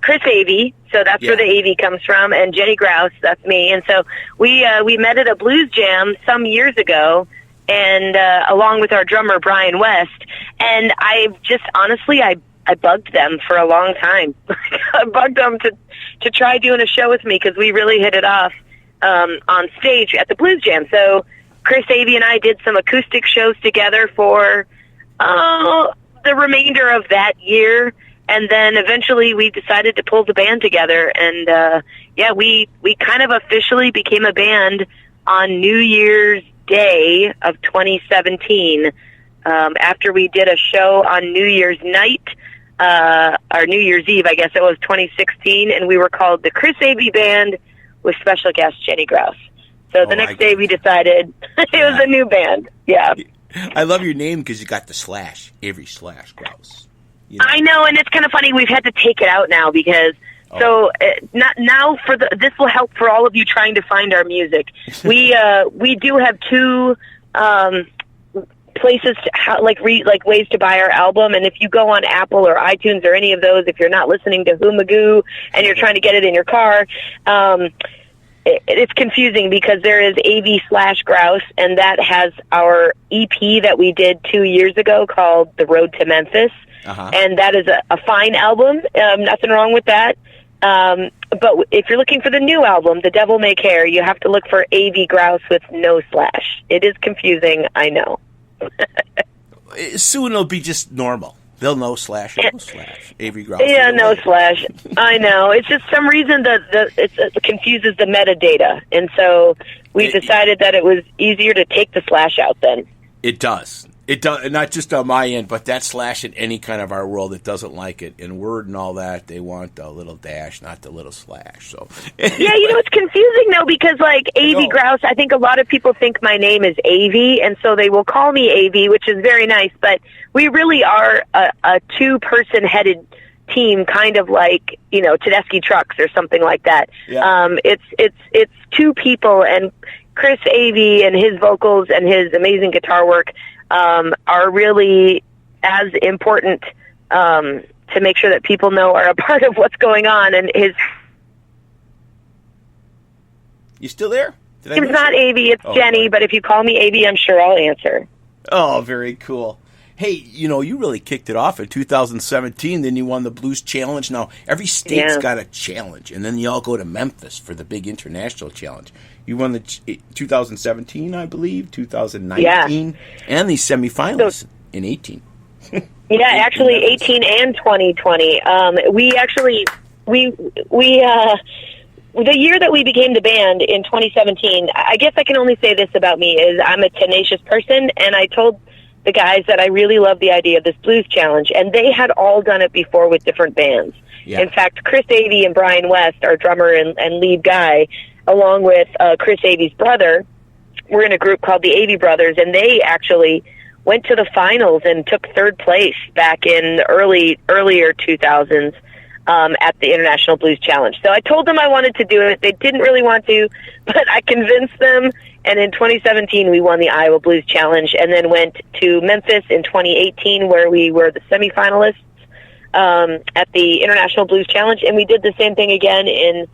Chris Avey, so that's where the Avey comes from, and Jenny Grouse, that's me. And so we met at a blues jam some years ago, and along with our drummer Brian West. And I've just honestly, I bugged them for a long time. I bugged them to try doing a show with me because we really hit it off on stage at the blues jam. So Chris Avey and I did some acoustic shows together for the remainder of that year. And then eventually we decided to pull the band together. And, we kind of officially became a band on New Year's Day of 2017, after we did a show on New Year's night, or New Year's Eve, I guess it was 2016. And we were called the Chris Avey Band with special guest Jenny Grouse. So the next day we decided it was a new band. Yeah. I love your name because you got the slash, Avery slash Grouse. You know. I know, and it's kind of funny. We've had to take it out now because this will help for all of you trying to find our music. We do have two places to, ways to buy our album, and if you go on Apple or iTunes or any of those, if you're not listening to Magoo and you're trying to get it in your car, it's confusing because there is AV/Grouse, and that has our EP that we did 2 years ago called The Road to Memphis. And that is a fine album. Nothing wrong with that. But if you're looking for the new album, The Devil May Care, you have to look for AV Grouse with no slash. It is confusing, I know. Soon it'll be just normal. They'll know slash, no slash. Avery Grouse. Yeah, no slash. I know. It's just some reason it confuses the metadata. And so we decided that it was easier to take the slash out then. It does. It does, not just on my end, but that slash in any kind of our world that doesn't like it. In Word and all that, they want the little dash, not the little slash. So anyway. Yeah, it's confusing, though, because, A.V. Grouse, I think a lot of people think my name is A.V., and so they will call me A.V., which is very nice, but we really are a two-person headed team, kind of like, Tedeschi Trucks or something like that. Yeah. It's two people, and Chris A.V. and his vocals and his amazing guitar work are really as important to make sure that people know are a part of what's going on. And You still there? It's not Avey, it's Jenny, but if you call me Avey, I'm sure I'll answer. Oh, very cool. Hey, you really kicked it off in 2017, then you won the Blues Challenge. Now, every state's got a challenge, and then you all go to Memphis for the big international challenge. You won the 2017, I believe, 2019, and the semifinals in 18. Yeah, actually 18 and 2020. The year that we became the band in 2017, I guess I can only say this about me, is I'm a tenacious person, and I told the guys that I really love the idea of this blues challenge, and they had all done it before with different bands. Yeah. In fact, Chris Avey and Brian West, our drummer and lead guy, along with Chris Avey's brother, were in a group called the Avey Brothers, and they actually went to the finals and took third place back in the earlier 2000s at the International Blues Challenge. So I told them I wanted to do it. They didn't really want to, but I convinced them. And in 2017, we won the Iowa Blues Challenge, and then went to Memphis in 2018, where we were the semifinalists at the International Blues Challenge. And we did the same thing again in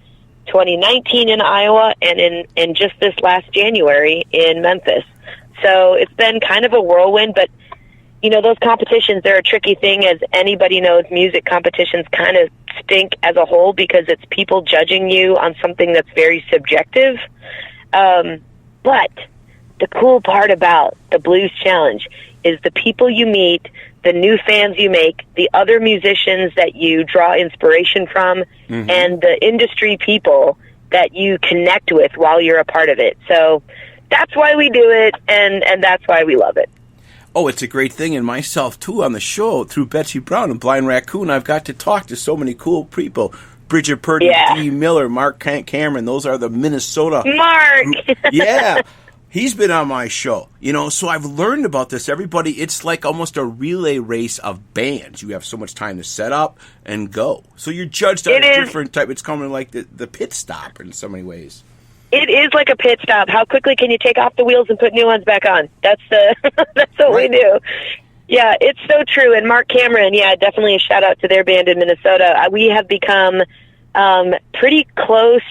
2019 in Iowa, and in just this last January in Memphis. So it's been kind of a whirlwind, but those competitions, they're a tricky thing. As anybody knows, music competitions kind of stink as a whole because it's people judging you on something that's very subjective. But the cool part about the Blues Challenge is the people you meet, the new fans you make, the other musicians that you draw inspiration from, and the industry people that you connect with while you're a part of it. So that's why we do it, and that's why we love it. Oh, it's a great thing, and myself, too, on the show, through Betsy Brown and Blind Raccoon, I've got to talk to so many cool people. Bridget Purdy, Dee Miller, Mark Cameron, those are the Minnesota... Mark! Yeah, he's been on my show. So I've learned about this. Everybody, it's like almost a relay race of bands. You have so much time to set up and go. So you're judged on a different type. It's kind of like the pit stop in so many ways. It is like a pit stop. How quickly can you take off the wheels and put new ones back on? That's what we do. Yeah, it's so true. And Mark Cameron, yeah, definitely a shout out to their band in Minnesota. We have become pretty close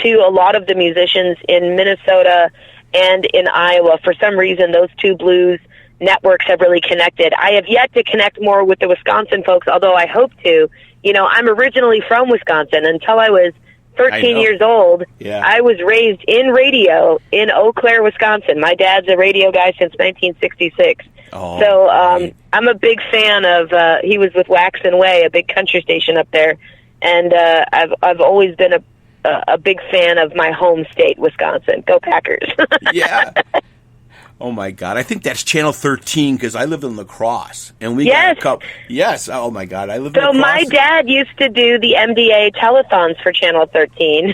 to a lot of the musicians in Minnesota and in Iowa. For some reason, those two blues networks have really connected. I have yet to connect more with the Wisconsin folks, although I hope to. You know, I'm originally from Wisconsin. Until I was 13 years old, I was raised in radio in Eau Claire, Wisconsin. My dad's a radio guy since 1966. So I'm a big fan of, he was with Wax and Way, a big country station up there. And I've always been a big fan of my home state, Wisconsin. Go Packers. Yeah. Oh, my God. I think that's Channel 13 because I live in La Crosse. And we got a couple. Yes. Oh, my God. I live in La Crosse. So my dad used to do the MDA telethons for Channel 13.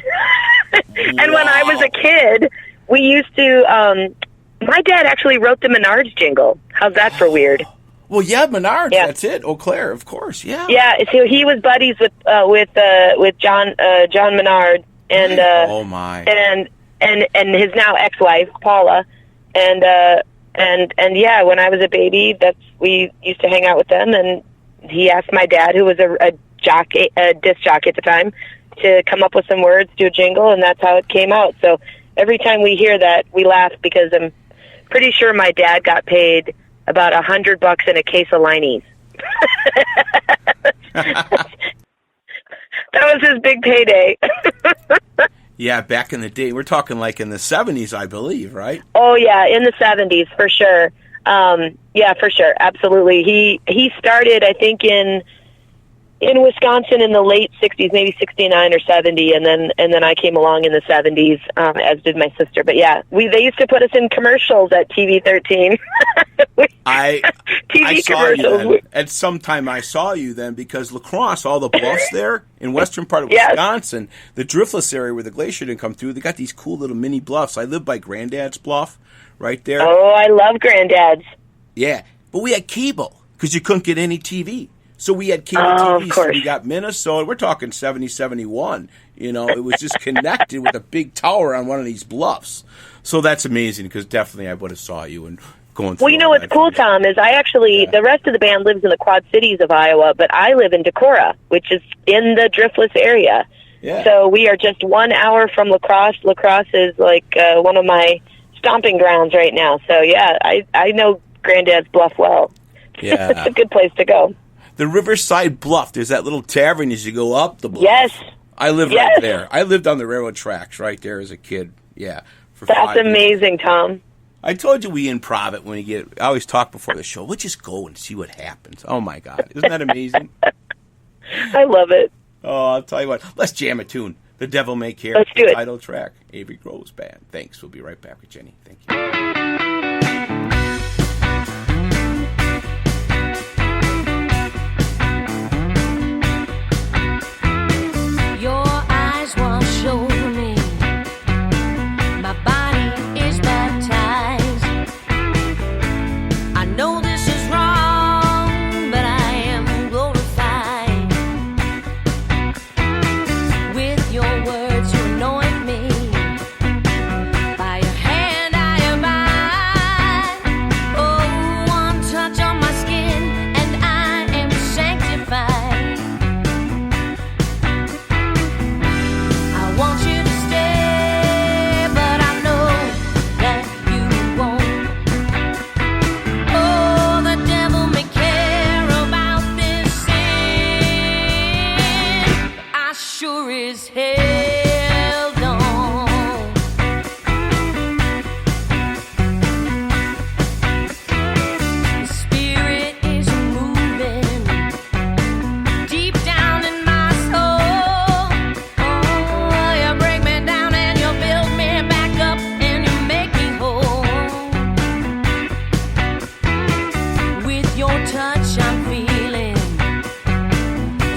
And when I was a kid, we used to, my dad actually wrote the Menards jingle. How's that for weird? Well, yeah, Menards. Yeah. That's it. Eau Claire, of course. Yeah. Yeah. So he was buddies with John Menard and oh my and his now ex-wife Paula and yeah, when I was a baby, we used to hang out with them, and he asked my dad, who was a disc jockey at the time, to come up with some words, do a jingle, and that's how it came out. So every time we hear that, we laugh because I'm pretty sure my dad got paid about $100 in a case of Lineys. That was his big payday. Yeah, back in the day. We're talking like in the 70s, I believe, right? Oh, yeah, in the 70s, for sure. Yeah, for sure, absolutely. He started, I think, in Wisconsin in the late 60s, maybe 69 or 70, and then I came along in the 70s, as did my sister. But yeah, they used to put us in commercials at TV 13. I saw you then. At some time I saw you then because La Crosse, all the bluffs there in western part of Wisconsin, the driftless area where the glacier didn't come through, they got these cool little mini bluffs. I live by Granddad's Bluff right there. Oh, I love Granddad's. Yeah, but we had cable because you couldn't get any TV. So we had cable TV, so we got Minnesota. We're talking 70, 71. You know, it was just connected with a big tower on one of these bluffs. So that's amazing because definitely I would have saw you and going through. Well, you know what's cool, Tom, is I actually, the rest of the band lives in the Quad Cities of Iowa, but I live in Decorah, which is in the driftless area. Yeah. So we are just 1 hour from La Crosse. La Crosse is like one of my stomping grounds right now. So, yeah, I know Granddad's Bluff well. Yeah. It's a good place to go. The Riverside Bluff, there's that little tavern as you go up the bluff. Yes. I live right there. I lived on the railroad tracks right there as a kid. Yeah. That's amazing, Tom. I told you we improv it when I always talk before the show. We'll just go and see what happens. Oh, my God. Isn't that amazing? I love it. Oh, I'll tell you what. Let's jam a tune. The Devil May Care. Let's do it. Title track. Avery Groves Band. Thanks. We'll be right back with Jenny. Thank you.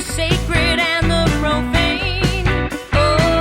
Sacred and the profane. Oh,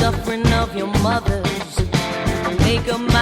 suffering of your mothers. Make 'em